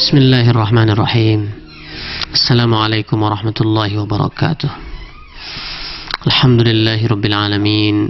Bismillahirrahmanirrahim. Assalamualaikum warahmatullahi wabarakatuh. Alhamdulillahirabbil alamin.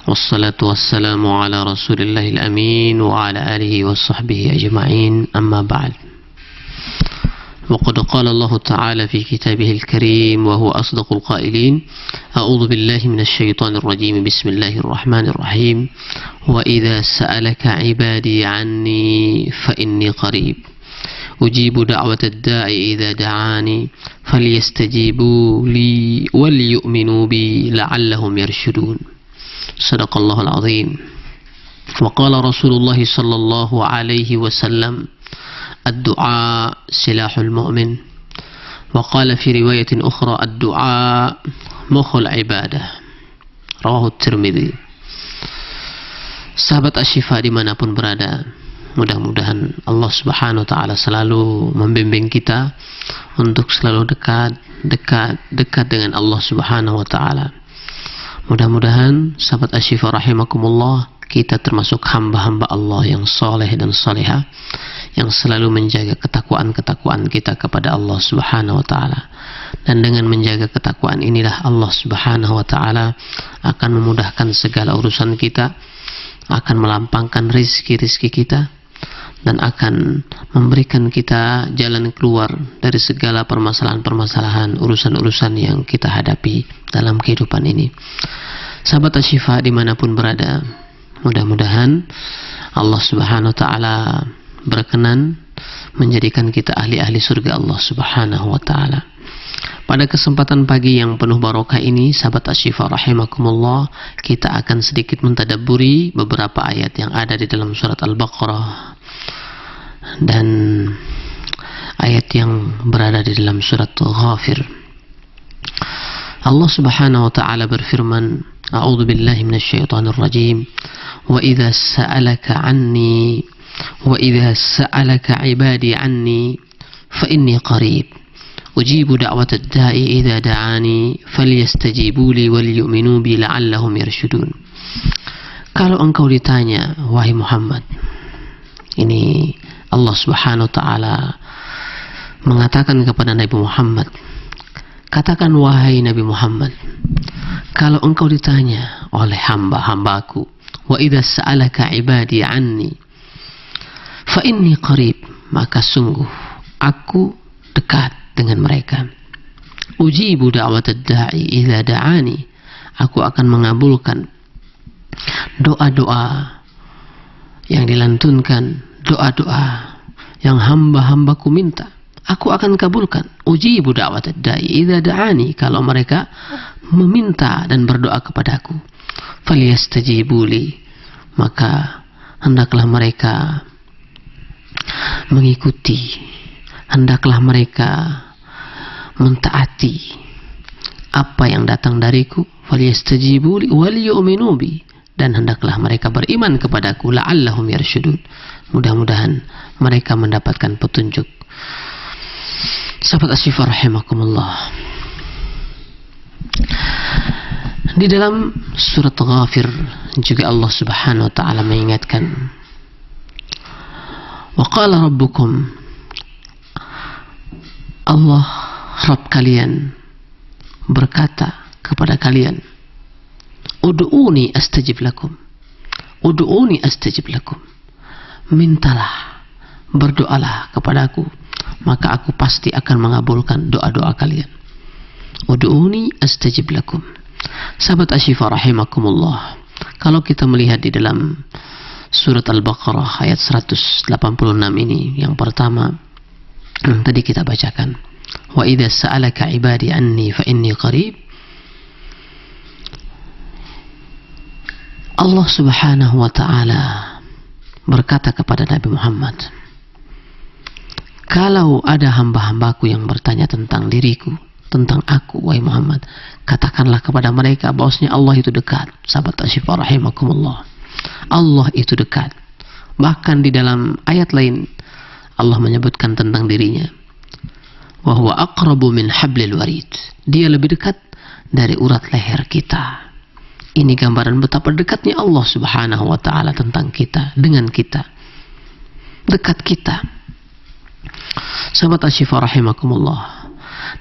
Wassalatu wassalamu ala Rasulillahil amin wa ala alihi washabbihi ajma'in. Amma ba'd. وقد قال الله تعالى في كتابه الكريم وهو أصدق القائلين أعوذ بالله من الشيطان الرجيم بسم الله الرحمن الرحيم وإذا سألك عبادي عني فإني قريب أجيب دعوة الداعي إذا دعاني فليستجيبوا لي وليؤمنوا بي لعلهم يرشدون صدق الله العظيم. وقال رسول الله صلى الله عليه وسلم الدعاء سلاح المؤمن. وقال في رواية أخرى الدعاء مخ العبادة. رواه الترمذي. Sahabat Asy-Syifa dimanapun berada, mudah-mudahan Allah Subhanahu wa Ta'ala selalu membimbing kita untuk selalu dekat dengan Allah Subhanahu wa Ta'ala. Mudah-mudahan sahabat Asy-Syifa rahimakumullah, kita termasuk hamba-hamba Allah yang soleh dan salihah, yang selalu menjaga ketakwaan kita kepada Allah Subhanahu wa Ta'ala. Dan dengan menjaga ketakwaan inilah Allah Subhanahu wa Ta'ala akan memudahkan segala urusan kita, akan melampangkan rizki kita, dan akan memberikan kita jalan keluar dari segala permasalahan-permasalahan, urusan-urusan yang kita hadapi dalam kehidupan ini. Sahabat Asy-Syifa dimanapun berada, mudah-mudahan Allah Subhanahu wa Ta'ala berkenan menjadikan kita ahli-ahli surga Allah Subhanahu wa Ta'ala. Pada kesempatan pagi yang penuh barokah ini, sahabat Asy-Syifa rahimakumullah, kita akan sedikit mentadabburi beberapa ayat yang ada di dalam surat Al-Baqarah dan ayat yang berada di dalam surat Ghafir. Allah Subhanahu wa Ta'ala berfirman, A'udzu billahi minasyaitonir rajim. Wa idza sa'alaka 'anni wa idza sa'alaka 'ibadi 'anni fa inni qarib. Ujibu da'watad da'i idza da'ani falyastajibu li wal yu'minu bi la'allahum yarshudun. Kalau engkau ditanya, wahai Muhammad, ini Allah Subhanahu wa Ta'ala mengatakan kepada Nabi Muhammad, katakan wahai Nabi Muhammad, kalau engkau ditanya oleh hamba-hambaku, wa idza sa'alaka ibadi anni fa inni qarib, maka sungguh aku dekat dengan mereka. Ujibu da'watad da'i idza da'ani, aku akan mengabulkan doa-doa yang dilantunkan, doa-doa yang hamba-hambaku minta, aku akan kabulkan. Ujibu da'watad da'i idza da'ani, kalau mereka meminta dan berdoa kepadaku, falyastajibu li, maka hendaklah mereka mengikuti, hendaklah mereka mentaati apa yang datang dariku, falyastajibu li wal yu'minu bi, dan hendaklah mereka beriman kepadaku, la'allahum yarshudun, mudah-mudahan mereka mendapatkan petunjuk. Sahabat Asy-Syifa rahimakumullah, di dalam surat Ghafir juga Allah Subhanahu wa Ta'ala mengingatkan, wa qala rabbukum, Allah Rabb kalian berkata kepada kalian, ud'uni astajib lakum, ud'uni astajib lakum, mintalah, berdoalah kepadaku, maka aku pasti akan mengabulkan doa-doa kalian. Ud'uni astajib lakum. Sahabat Asy-Syifa rahimakumullah, kalau kita melihat di dalam surat Al-Baqarah ayat 186 ini, yang pertama tadi kita bacakan, wa idza sa'alaka ibadi anni fa inni qarib. Allah Subhanahu wa Ta'ala berkata kepada Nabi Muhammad, kalau ada hamba-hambaku yang bertanya tentang diriku, tentang aku, wahai Muhammad, katakanlah kepada mereka bahwasanya Allah itu dekat. Sahabat Asy-Syifa rahimakumullah, Allah itu dekat. Bahkan di dalam ayat lain Allah menyebutkan tentang dirinya, wa huwa aqrabu min hablil warid, dia lebih dekat dari urat leher kita. Ini gambaran betapa dekatnya Allah Subhanahu wa Ta'ala tentang kita, dengan kita, dekat kita. Sahabat Asy-Syifa rahimakumullah,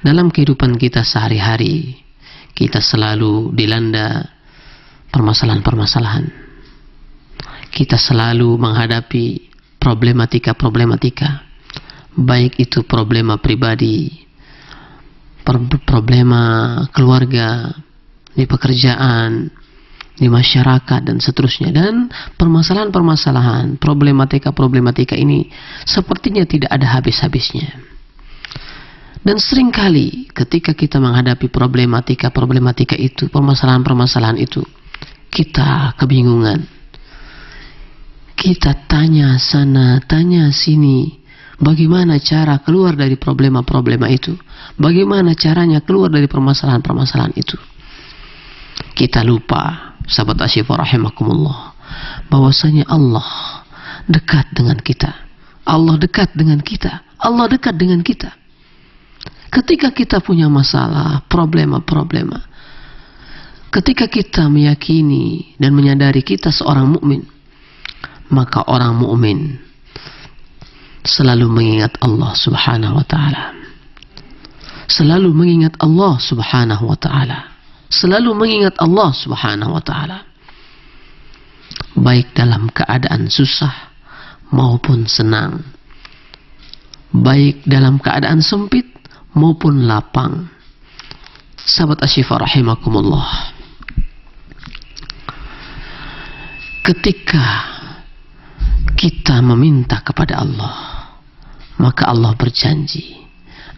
dalam kehidupan kita sehari-hari, kita selalu dilanda permasalahan-permasalahan. Kita selalu menghadapi problematika-problematika, baik itu problema pribadi, problema keluarga, di pekerjaan, di masyarakat, dan seterusnya. Dan permasalahan-permasalahan, problematika-problematika ini sepertinya tidak ada habis-habisnya. Dan seringkali ketika kita menghadapi problematika-problematika itu, permasalahan-permasalahan itu, kita kebingungan. Kita tanya sana, tanya sini, bagaimana cara keluar dari problema-problema itu? Bagaimana caranya keluar dari permasalahan-permasalahan itu? Kita lupa, sahabat Asy-Syifa rahimakumullah, bahwasanya Allah dekat dengan kita. Allah dekat dengan kita. Allah dekat dengan kita. Ketika kita punya masalah, problema-problema, ketika kita meyakini dan menyadari kita seorang mukmin, maka orang mukmin selalu mengingat Allah Subhanahu wa taala. Selalu mengingat Allah Subhanahu wa taala. Selalu mengingat Allah Subhanahu wa taala. Baik dalam keadaan susah maupun senang. Baik dalam keadaan sempit maupun lapang. Sahabat Asy-Syifa rahimakumullah, ketika kita meminta kepada Allah, maka Allah berjanji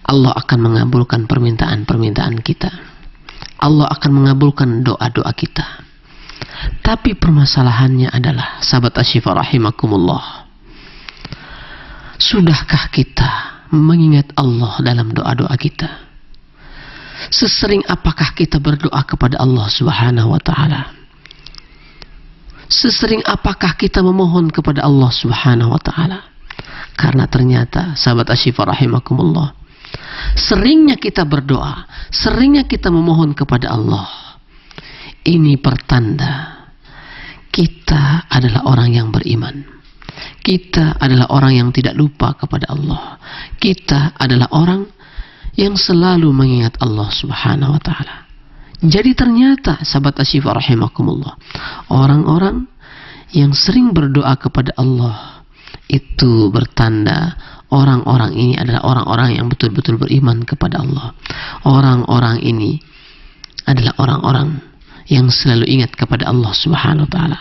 Allah akan mengabulkan permintaan-permintaan kita. Allah akan mengabulkan doa-doa kita. Tapi permasalahannya adalah, sahabat Asy-Syifa rahimakumullah, sudahkah kita mengingat Allah dalam doa-doa kita? Sesering apakah kita berdoa kepada Allah Subhanahu wa taala? Sesering apakah kita memohon kepada Allah Subhanahu wa taala? Karena ternyata, sahabat Asy-Syifa rahimakumullah, seringnya kita berdoa, seringnya kita memohon kepada Allah, ini pertanda kita adalah orang yang beriman. Kita adalah orang yang tidak lupa kepada Allah. Kita adalah orang yang selalu mengingat Allah Subhanahu wa taala. Jadi ternyata, sahabat Asy-Syifa rahimakumullah, orang-orang yang sering berdoa kepada Allah itu bertanda orang-orang ini adalah orang-orang yang betul-betul beriman kepada Allah. Orang-orang ini adalah orang-orang yang selalu ingat kepada Allah Subhanahu wa taala.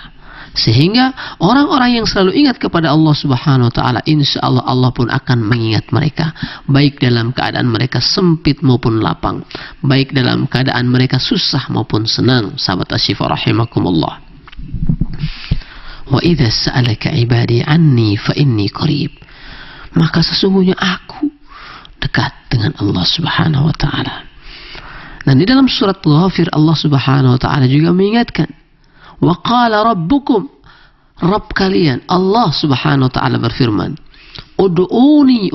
Sehingga orang-orang yang selalu ingat kepada Allah Subhanahu wa taala, insya Allah Allah pun akan mengingat mereka, baik dalam keadaan mereka sempit maupun lapang, baik dalam keadaan mereka susah maupun senang. Sahabat Asy-Syifa rahimakumullah, wa idza sa'alaka ibadi anni fa inni qarib, maka sesungguhnya aku dekat dengan Allah Subhanahu wa taala. Dan di dalam surat Ghafir, Allah Subhanahu wa taala juga mengingatkan, wa qala rabbukum, Rabb kalian Allah Subhanahu wa taala berfirman, ud'uni,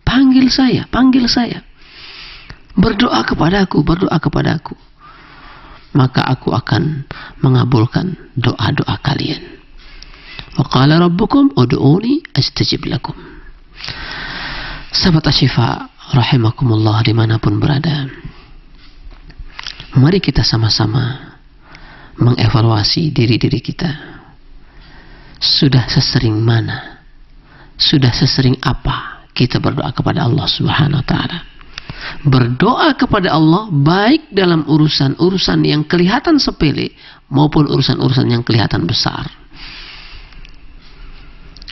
panggil saya, berdoa kepadaku, maka aku akan mengabulkan doa-doa kalian. Wa qala rabbukum ud'uni astajib lakum. Sahabat Asy-Syifa rahimakumullah dimanapun berada, mari kita sama-sama mengevaluasi diri-diri kita. Sudah sesering mana, sudah sesering apa kita berdoa kepada Allah Subhanahu wa taala? Berdoa kepada Allah baik dalam urusan-urusan yang kelihatan sepele maupun urusan-urusan yang kelihatan besar.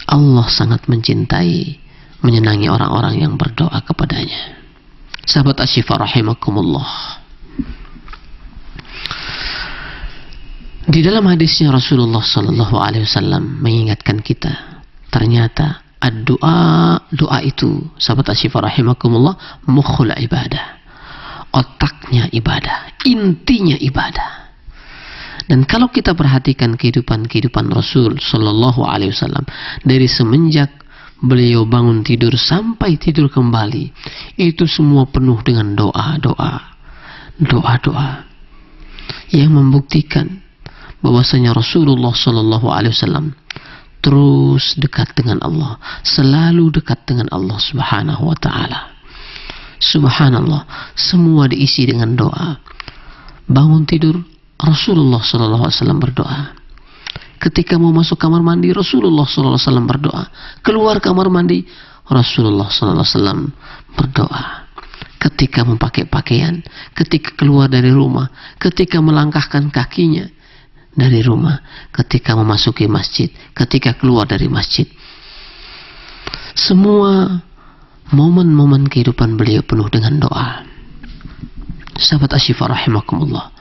Allah sangat mencintai, menyenangi orang-orang yang berdoa kepadanya. Sahabat Asy-Syifa rahimakumullah, di dalam hadisnya Rasulullah sallallahu alaihi wasallam mengingatkan kita, ternyata doa itu, sahabat Asy-Syifa rahimakumullah, mukhul ibadah, otaknya ibadah, intinya ibadah. Dan kalau kita perhatikan kehidupan Rasul sallallahu alaihi wasallam, dari semenjak beliau bangun tidur sampai tidur kembali, itu semua penuh dengan doa-doa yang membuktikan bahwasanya Rasulullah sallallahu alaihi wasallam terus dekat dengan Allah, selalu dekat dengan Allah Subhanahu wa ta'ala. Subhanallah, semua diisi dengan doa. Bangun tidur, Rasulullah sallallahu alaihi wasallam berdoa. Ketika mau masuk kamar mandi, Rasulullah sallallahu alaihi wasallam berdoa. Keluar kamar mandi, Rasulullah sallallahu alaihi wasallam berdoa. Ketika memakai pakaian, ketika keluar dari rumah, ketika melangkahkan kakinya dari rumah, ketika memasuki masjid, ketika keluar dari masjid. Semua momen-momen kehidupan beliau penuh dengan doa. Sahabat Asy-Syifa rahimakumullah.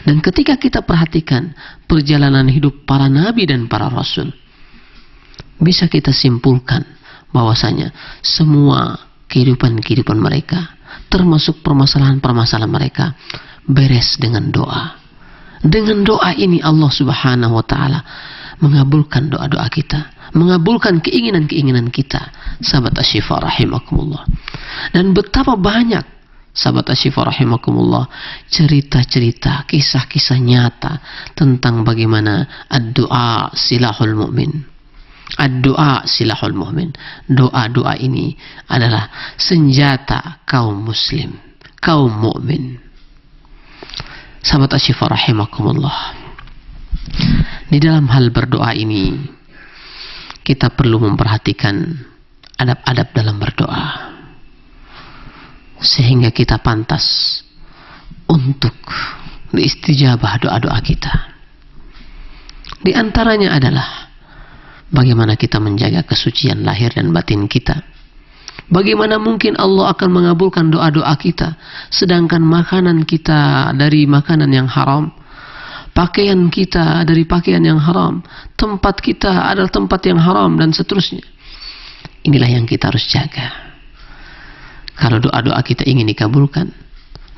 Dan ketika kita perhatikan perjalanan hidup para nabi dan para rasul, bisa kita simpulkan bahwasanya semua kehidupan mereka, termasuk permasalahan-permasalahan mereka, beres dengan doa. Dengan doa ini Allah Subhanahu wa ta'ala mengabulkan doa-doa kita, mengabulkan keinginan-keinginan kita. Sahabat Asy-Syifa rahimakumullah. Dan betapa banyak, sahabat Asy-Syifa rahimakumullah, cerita-cerita, kisah-kisah nyata tentang bagaimana ad-du'a silahul mu'min. Ad-du'a silahul mu'min. Doa-doa ini adalah senjata kaum muslim, kaum mukmin. Sahabat Asy-Syifa rahimakumullah. Di dalam hal berdoa ini, kita perlu memperhatikan adab-adab dalam berdoa, sehingga kita pantas untuk diistijabah doa-doa kita. Di antaranya adalah bagaimana kita menjaga kesucian lahir dan batin kita. Bagaimana mungkin Allah akan mengabulkan doa-doa kita, sedangkan makanan kita dari makanan yang haram, pakaian kita dari pakaian yang haram, tempat kita adalah tempat yang haram, dan seterusnya. Inilah yang kita harus jaga. Kalau doa-doa kita ingin dikabulkan,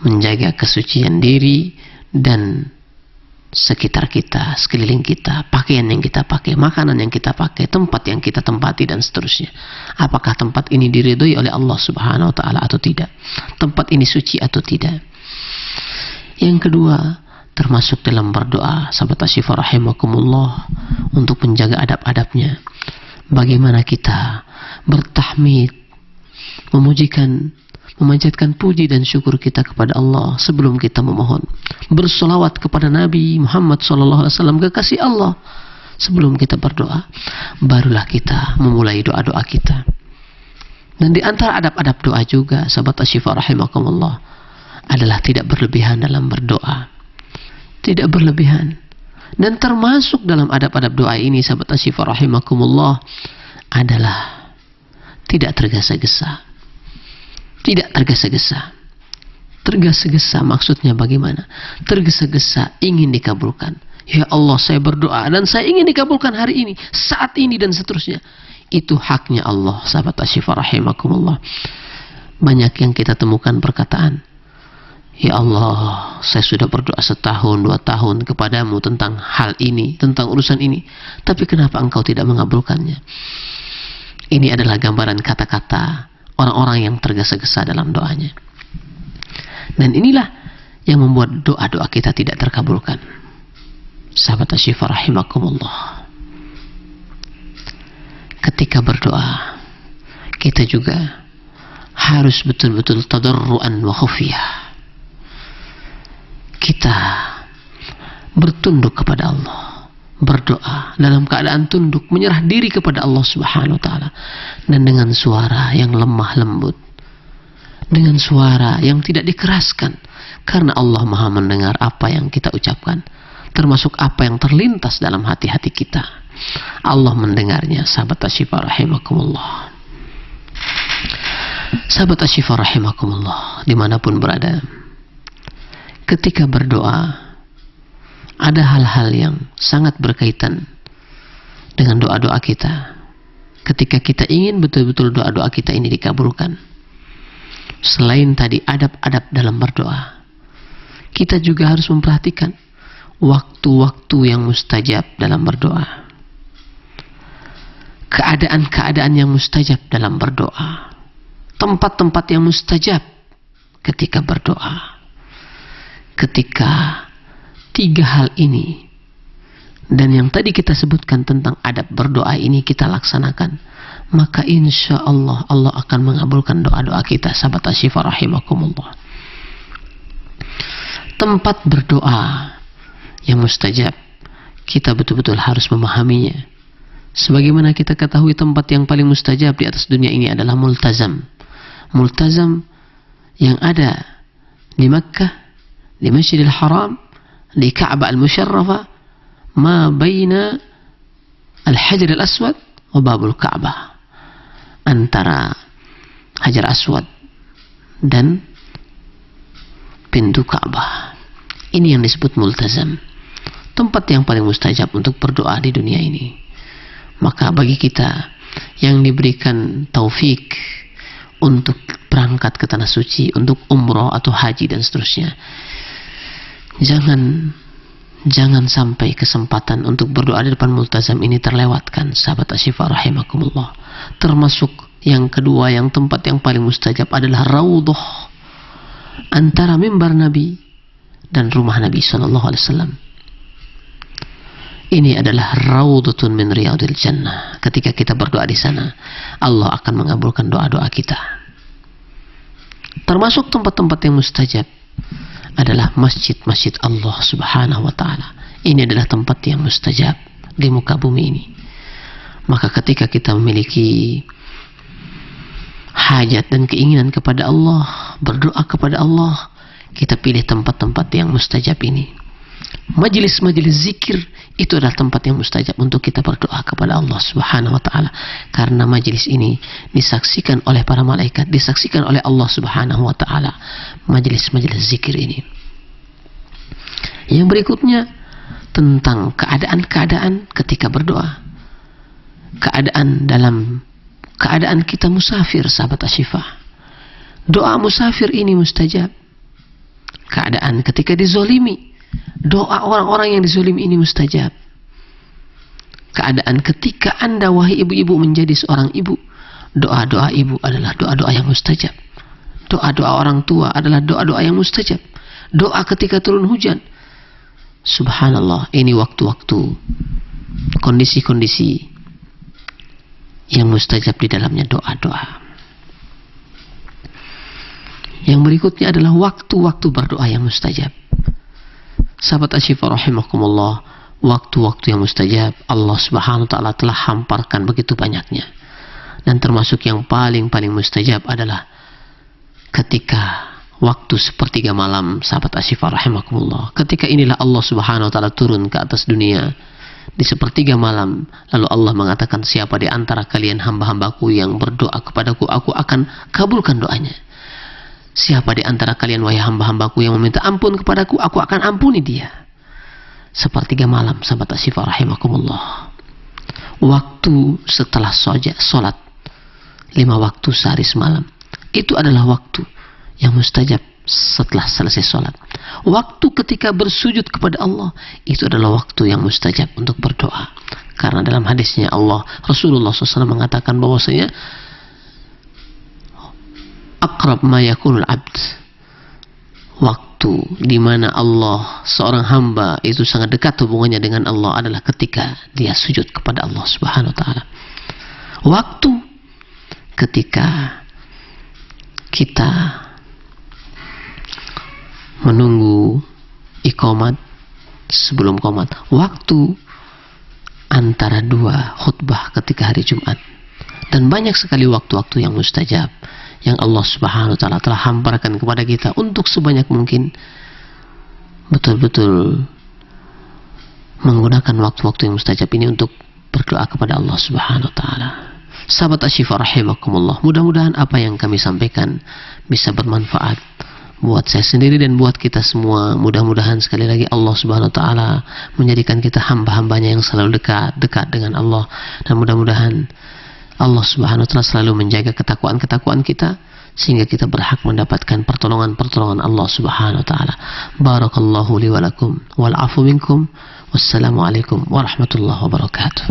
menjaga kesucian diri dan sekitar kita, sekeliling kita, pakaian yang kita pakai, makanan yang kita pakai, tempat yang kita tempati, dan seterusnya. Apakah tempat ini diridhoi oleh Allah Subhanahu wa ta'ala atau tidak? Tempat ini suci atau tidak? Yang kedua, termasuk dalam berdoa, sahabat Asy-Syifa rahimakumullah, untuk menjaga adab-adabnya. Bagaimana kita bertahmid, memanjatkan puji dan syukur kita kepada Allah sebelum kita memohon, bersolawat kepada Nabi Muhammad SAW, kekasih Allah, sebelum kita berdoa. Barulah kita memulai doa-doa kita. Dan di antara adab-adab doa juga, sahabat Asy-Syifa rahimakumullah, adalah tidak berlebihan dalam berdoa. Tidak berlebihan. Dan termasuk dalam adab-adab doa ini, sahabat Asy-Syifa rahimakumullah, adalah tidak tergesa-gesa. Tidak tergesa-gesa. Tergesa-gesa maksudnya bagaimana? Tergesa-gesa ingin dikabulkan. Ya Allah, saya berdoa dan saya ingin dikabulkan hari ini, saat ini, dan seterusnya. Itu haknya Allah, sahabat Asy-Syifa rahimakumullah. Banyak yang kita temukan perkataan, ya Allah, saya sudah berdoa 1 tahun, 2 tahun kepadamu tentang hal ini, tentang urusan ini, tapi kenapa engkau tidak mengabulkannya? Ini adalah gambaran kata-kata orang-orang yang tergesa-gesa dalam doanya. Dan inilah yang membuat doa-doa kita tidak terkabulkan. Sahabat Asy-Syifa rahimakumullah. Ketika berdoa, kita juga harus betul-betul tadarruan wa khufiyah. Kita bertunduk kepada Allah, berdoa dalam keadaan tunduk, menyerah diri kepada Allah Subhanahu wa ta'ala, dan dengan suara yang lemah lembut, dengan suara yang tidak dikeraskan, karena Allah Maha mendengar apa yang kita ucapkan, termasuk apa yang terlintas dalam hati-hati kita. Allah mendengarnya, sahabat Asy-Syifa rahimakumullah. Sahabat Asy-Syifa rahimakumullah, dimanapun berada, ketika berdoa, ada hal-hal yang sangat berkaitan dengan doa-doa kita. Ketika kita ingin betul-betul doa-doa kita ini dikabulkan, selain tadi adab-adab dalam berdoa, kita juga harus memperhatikan waktu-waktu yang mustajab dalam berdoa, keadaan-keadaan yang mustajab dalam berdoa, tempat-tempat yang mustajab ketika berdoa. Ketika 3 hal ini dan yang tadi kita sebutkan tentang adab berdoa ini kita laksanakan, maka insya Allah Allah akan mengabulkan doa-doa kita. Sahabat Asy-Syifa rahimakumullah. Tempat berdoa yang mustajab, kita betul-betul harus memahaminya. Sebagaimana kita ketahui, tempat yang paling mustajab di atas dunia ini adalah multazam. Multazam yang ada di Makkah, di Masjidil Haram, di Ka'bah al-Musyarrafah, ma baina al-Hajar al-Aswad wa Babul Ka'bah, antara Hajar Aswad dan pintu Ka'bah. Ini yang disebut multazam, tempat yang paling mustajab untuk berdoa di dunia ini. Maka bagi kita yang diberikan taufik untuk berangkat ke tanah suci, untuk umroh atau haji dan seterusnya, jangan sampai kesempatan untuk berdoa di depan multazam ini terlewatkan, sahabat Asy-Syifa rahimakumullah. Termasuk yang kedua, yang tempat yang paling mustajab adalah raudhah, antara mimbar Nabi dan rumah Nabi SAW. Ini adalah raudhatun min riyadil jannah. Ketika kita berdoa di sana, Allah akan mengabulkan doa-doa kita. Termasuk tempat-tempat yang mustajab adalah masjid-masjid Allah Subhanahu wa ta'ala. Ini adalah tempat yang mustajab di muka bumi ini. Maka ketika kita memiliki hajat dan keinginan kepada Allah, berdoa kepada Allah, kita pilih tempat-tempat yang mustajab ini. Majelis-majelis zikir itu adalah tempat yang mustajab untuk kita berdoa kepada Allah Subhanahu wa ta'ala, karena majelis ini disaksikan oleh para malaikat, disaksikan oleh Allah Subhanahu wa ta'ala, majelis-majelis zikir ini. Yang berikutnya tentang keadaan-keadaan ketika berdoa. Keadaan kita musafir, sahabat Asy-Syifa. Doa musafir ini mustajab. Keadaan ketika dizolimi, doa orang-orang yang dizolimi ini mustajab. Keadaan ketika Anda, wahai ibu-ibu, menjadi seorang ibu, doa-doa ibu adalah doa-doa yang mustajab. Doa-doa orang tua adalah doa-doa yang mustajab. Doa ketika turun hujan, subhanallah, ini waktu-waktu, kondisi-kondisi yang mustajab di dalamnya doa-doa. Yang berikutnya adalah waktu-waktu berdoa yang mustajab. Sahabat Asy-Syifa rahimakumullah, waktu-waktu yang mustajab Allah Subhanahu wa ta'ala telah hamparkan begitu banyaknya. Dan termasuk yang paling mustajab adalah ketika waktu sepertiga malam, sahabat Asy-Syifa rahimakumullah. Ketika inilah Allah Subhanahu wa ta'ala turun ke atas dunia di sepertiga malam, lalu Allah mengatakan, siapa di antara kalian hamba-hambaku yang berdoa kepadaku, aku akan kabulkan doanya. Siapa di antara kalian, wahai hamba-hambaku, yang meminta ampun kepadaku, aku akan ampuni dia. Sepertiga malam, sahabat Asy-Syifa rahimakumullah. Waktu setelah sholat 5 waktu sehari semalam, itu adalah waktu yang mustajab setelah selesai sholat. Waktu ketika bersujud kepada Allah, itu adalah waktu yang mustajab untuk berdoa. Karena dalam hadisnya Rasulullah SAW mengatakan bahwasanya aqrab ma yakunul abd, waktu di mana Allah, seorang hamba itu sangat dekat hubungannya dengan Allah adalah ketika dia sujud kepada Allah Subhanahu wa ta'ala. Waktu ketika kita menunggu iqamat sebelum qomat, waktu antara dua khutbah ketika hari Jumat, dan banyak sekali waktu-waktu yang mustajab yang Allah Subhanahu wa ta'ala telah hamparkan kepada kita untuk sebanyak mungkin betul-betul menggunakan waktu-waktu yang mustajab ini untuk berdoa kepada Allah Subhanahu wa ta'ala. Sahabat Asy-Syifa rahimakumullah, mudah-mudahan apa yang kami sampaikan bisa bermanfaat buat saya sendiri dan buat kita semua. Mudah-mudahan sekali lagi Allah Subhanahu wa ta'ala menjadikan kita hamba-hambanya yang selalu dekat dengan Allah, dan mudah-mudahan Allah Subhanahu wa ta'ala selalu menjaga ketakwaan kita sehingga kita berhak mendapatkan pertolongan Allah Subhanahu wa ta'ala. Barakallahu li wa lakum wal afu minkum. Wassalamualaikum warahmatullahi wabarakatuh.